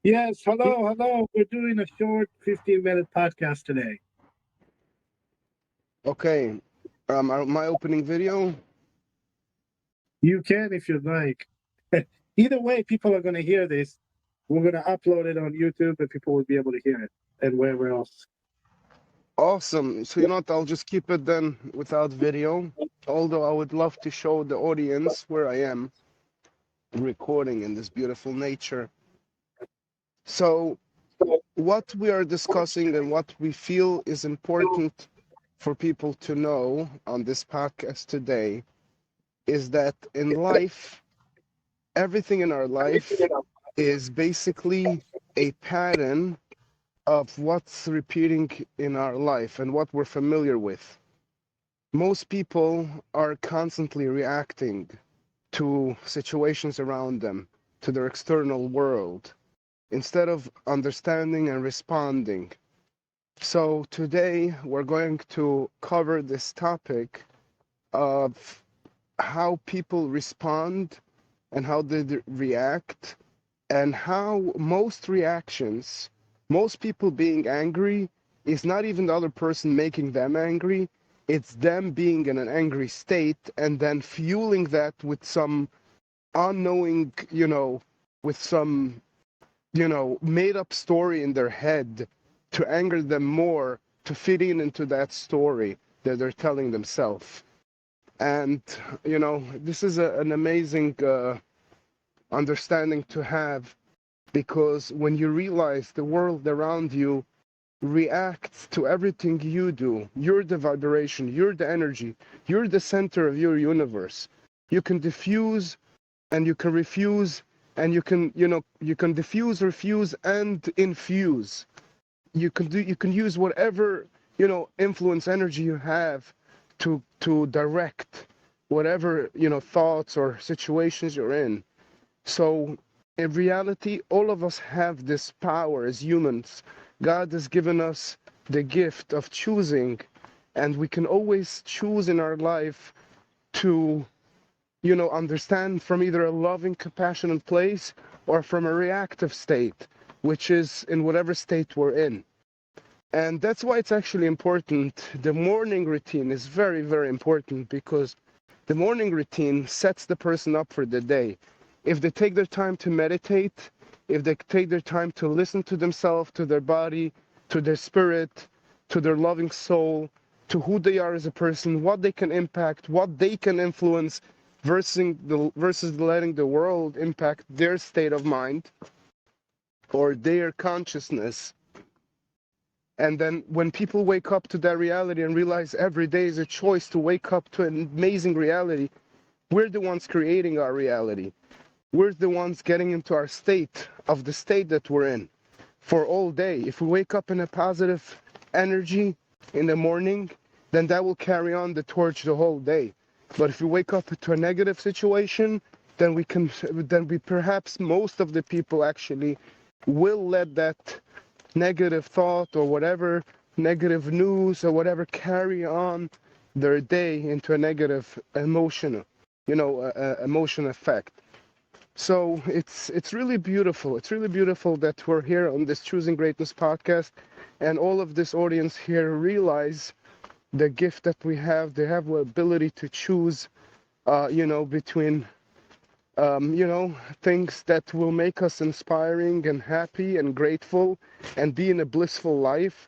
Yes, hello, hello. We're doing a short 15-minute podcast today. Okay, my opening video. You can if you'd like. Either way, people are going to hear this. We're going to upload it on YouTube and people will be able to hear it and wherever else. Awesome. So you know what? I'll just keep it then without video. Although I would love to show the audience where I am recording in this beautiful nature. So what we are discussing and what we feel is important for people to know on this podcast today is that in life, everything in our life is basically a pattern of what's repeating in our life and what we're familiar with. Most people are constantly reacting to situations around them, to their external world, instead of understanding and responding. So today we're going to cover this topic of how people respond and how they react, and how most reactions, most people being angry, is not even the other person making them angry, it's them being in an angry state and then fueling that with some unknowing, with some, made up story in their head to anger them more, to fit in into that story that they're telling themselves. And, this is an amazing understanding to have, because when you realize the world around you reacts to everything you do, you're the vibration, you're the energy, you're the center of your universe. You can diffuse and you can refuse, and you can diffuse, refuse, and infuse. You can use whatever, influence energy you have to direct whatever, thoughts or situations you're in. So, in reality, all of us have this power as humans. God has given us the gift of choosing, and we can always choose in our life to, understand from either a loving, compassionate place or from a reactive state, which is in whatever state we're in. And that's why it's actually important. The morning routine is very, very important, because the morning routine sets the person up for the day. If they take their time to meditate, if they take their time to listen to themselves, to their body, to their spirit, to their loving soul, to who they are as a person, what they can impact, what they can influence, versus letting the world impact their state of mind or their consciousness. And then when people wake up to that reality and realize every day is a choice to wake up to an amazing reality, we're the ones creating our reality. We're the ones getting into our state of the state that we're in for all day. If we wake up in a positive energy in the morning, then that will carry on the torch the whole day. But if we wake up to a negative situation, then we perhaps, most of the people actually will let that negative thought or whatever negative news or whatever carry on their day into a negative emotional, emotion effect. So it's really beautiful. It's really beautiful that we're here on this Choosing Greatness podcast, and all of this audience here realize the gift that we have. They have the ability to choose, between, things that will make us inspiring and happy and grateful and be in a blissful life,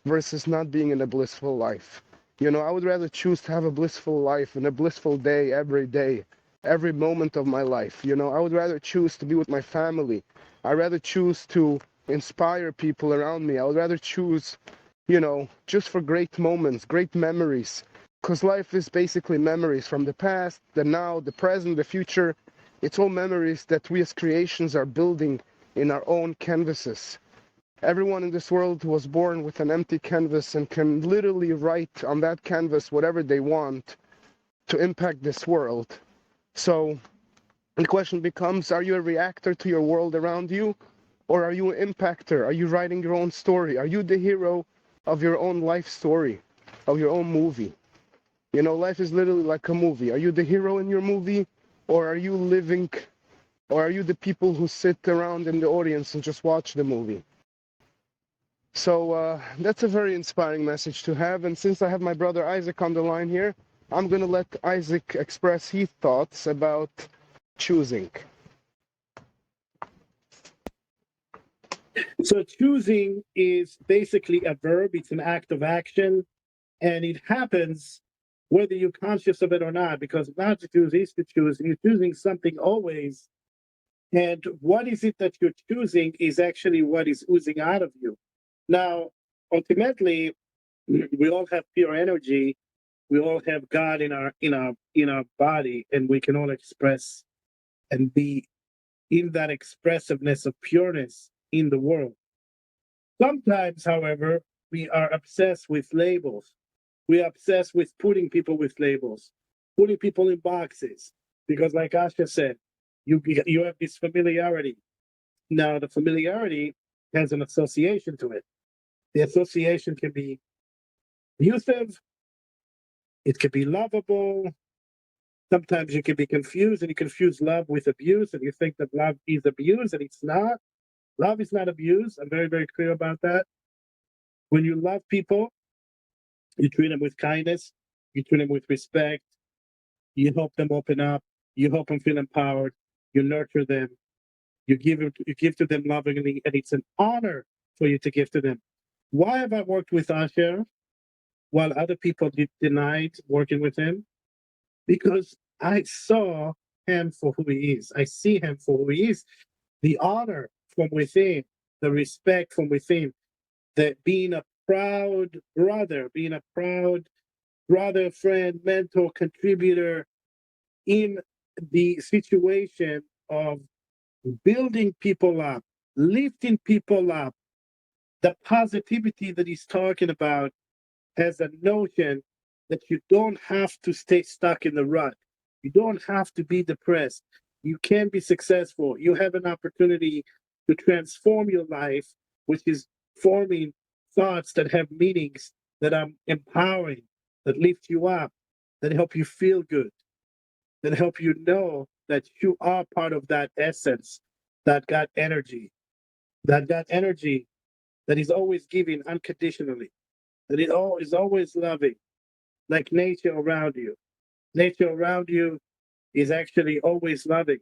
versus not being in a blissful life. I would rather choose to have a blissful life and a blissful day every day, every moment of my life. I would rather choose to be with my family. I'd rather choose to inspire people around me. I would rather choose, just for great moments, great memories. Because life is basically memories from the past, the now, the present, the future. It's all memories that we as creations are building in our own canvases. Everyone in this world was born with an empty canvas and can literally write on that canvas whatever they want to impact this world. So the question becomes, are you a reactor to your world around you? Or are you an impactor? Are you writing your own story? Are you the hero of your own life story, of your own movie? Life is literally like a movie. Are you the hero in your movie? Or are you living Or are you the people who sit around in the audience and just watch the movie? So that's a very inspiring message to have. And since I have my brother Isaac on the line here, I'm going to let Isaac express his thoughts about choosing. So choosing is basically a verb. It's an act of action, and it happens whether you're conscious of it or not, because not to choose is to choose. You're choosing something always. And what is it that you're choosing is actually what is oozing out of you. Now, ultimately, we all have pure energy. We all have God in our body, and we can all express and be in that expressiveness of pureness in the world. Sometimes, however, we are obsessed with labels. We are obsessed with putting people with labels, putting people in boxes. Because, like Asha said, you have this familiarity. Now, the familiarity has an association to it. The association can be abusive, it can be lovable. Sometimes you can be confused, and you confuse love with abuse, and you think that love is abuse, and it's not. Love is not abuse. I'm very, very clear about that. When you love people, you treat them with kindness, you treat them with respect, you help them open up, you help them feel empowered, you nurture them, you give to them lovingly, and it's an honor for you to give to them. Why have I worked with Asher while other people denied working with him? Because I saw him for who he is. I see him for who he is. The honor from within, the respect from within, that being a proud brother, being a proud brother, friend, mentor, contributor in the situation of building people up, lifting people up. The positivity that he's talking about has a notion that you don't have to stay stuck in the rut. You don't have to be depressed. You can be successful. You have an opportunity to transform your life, which is forming thoughts that have meanings, that are empowering, that lift you up, that help you feel good, that help you know that you are part of that essence, that got energy, that is always giving unconditionally, that it all is always loving, like nature around you. Nature around you is actually always loving.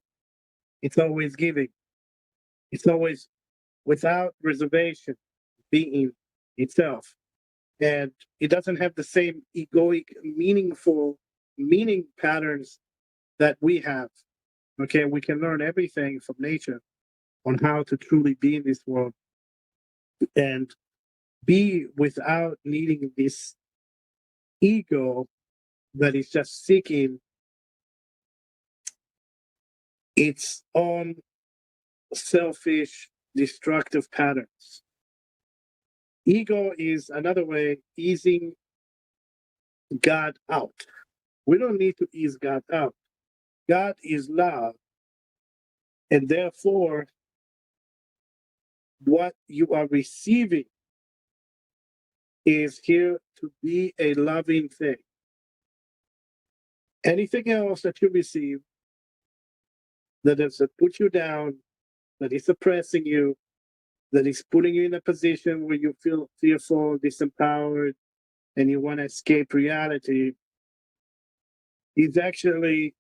It's always giving. It's always without reservation being itself. And it doesn't have the same egoic, meaningful meaning patterns that we have. Okay, we can learn everything from nature on how to truly be in this world and be without needing this ego that is just seeking its own selfish, destructive patterns. Ego is another way easing God out. We don't need to ease God out. God is love, and therefore, what you are receiving is here to be a loving thing. Anything else that you receive that is to put you down, that is suppressing you, that is putting you in a position where you feel fearful, disempowered, and you want to escape reality, is actually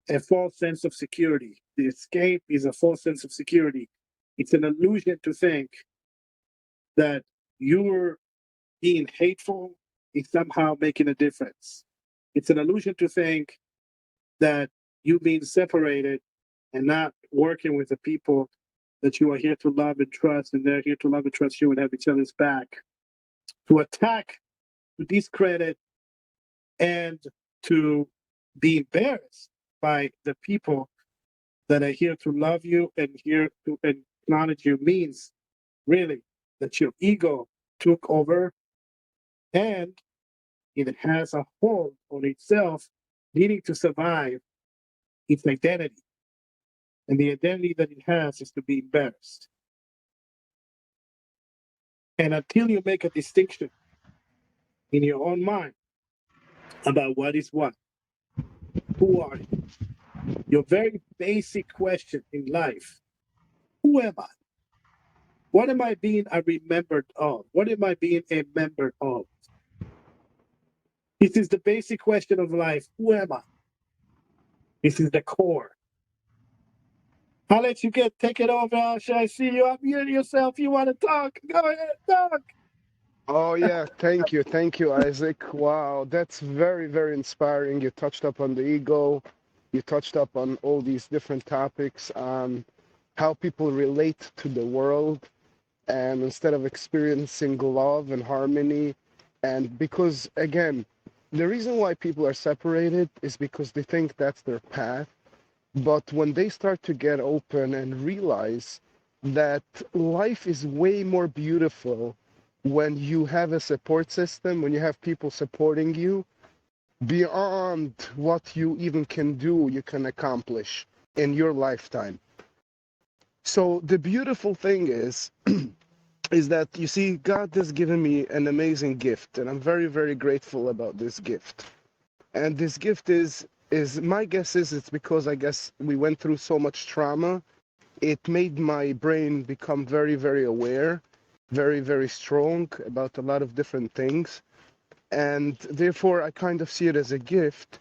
a false sense of security. The escape is a false sense of security. It's an illusion to think that you're being hateful is somehow making a difference. It's an illusion to think that you being separated and not working with the people that you are here to love and trust, and they're here to love and trust you and have each other's back, to attack, to discredit, and to be embarrassed by the people that are here to love you and here to acknowledge you means really that your ego took over and it has a hold on itself, needing to survive its identity. And the identity that it has is to be embarrassed. And until you make a distinction in your own mind about what is what, who are you, Your very basic question in life: who am I? What am I being remembered of? What am I being a member of? This is the basic question of life. Who am I? This is the core. I'll let you take it over, Asha. I see you unmuting yourself. You want to talk? Go ahead, talk. Oh yeah, thank you, Isaac. Wow, that's very, very inspiring. You touched up on the ego, you touched up on all these different topics, how people relate to the world, and instead of experiencing love and harmony, and because again, the reason why people are separated is because they think that's their path, but when they start to get open and realize that life is way more beautiful when you have a support system, when you have people supporting you beyond what you even can do, you can accomplish in your lifetime. So the beautiful thing is is that you see God has given me an amazing gift, and I'm very, very grateful about this gift. And this gift is my guess is it's because I guess we went through so much trauma. It made my brain become very, very aware, very, very strong about a lot of different things. And therefore I kind of see it as a gift,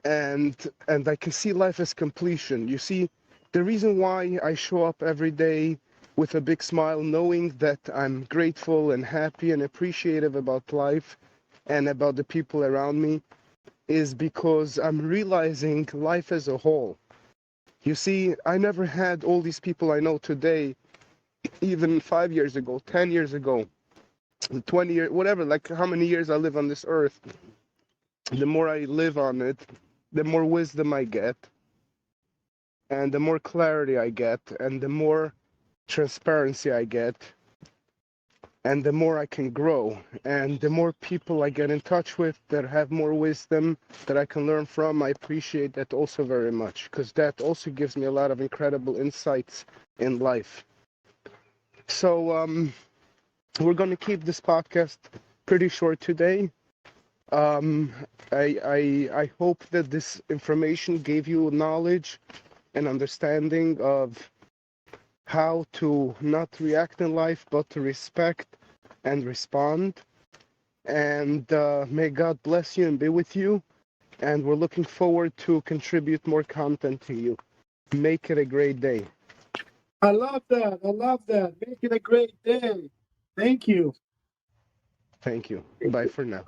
and I can see life as completion. You see, the reason why I show up every day with a big smile, knowing that I'm grateful and happy and appreciative about life and about the people around me, is because I'm realizing life as a whole. You see, I never had all these people I know today, even 5 years ago, 10 years ago, 20 years, whatever, like how many years I live on this earth. The more I live on it, the more wisdom I get, and the more clarity I get, and the more transparency I get, and the more I can grow, and the more people I get in touch with that have more wisdom that I can learn from. I appreciate that also very much, because that also gives me a lot of incredible insights in life. So we're going to keep this podcast pretty short today. I hope that this information gave you knowledge and understanding of how to not react in life, but to respect and respond. And may God bless you and be with you. And we're looking forward to contribute more content to you. Make it a great day. I love that. I love that. Make it a great day. Thank you. Thank you. Bye for now.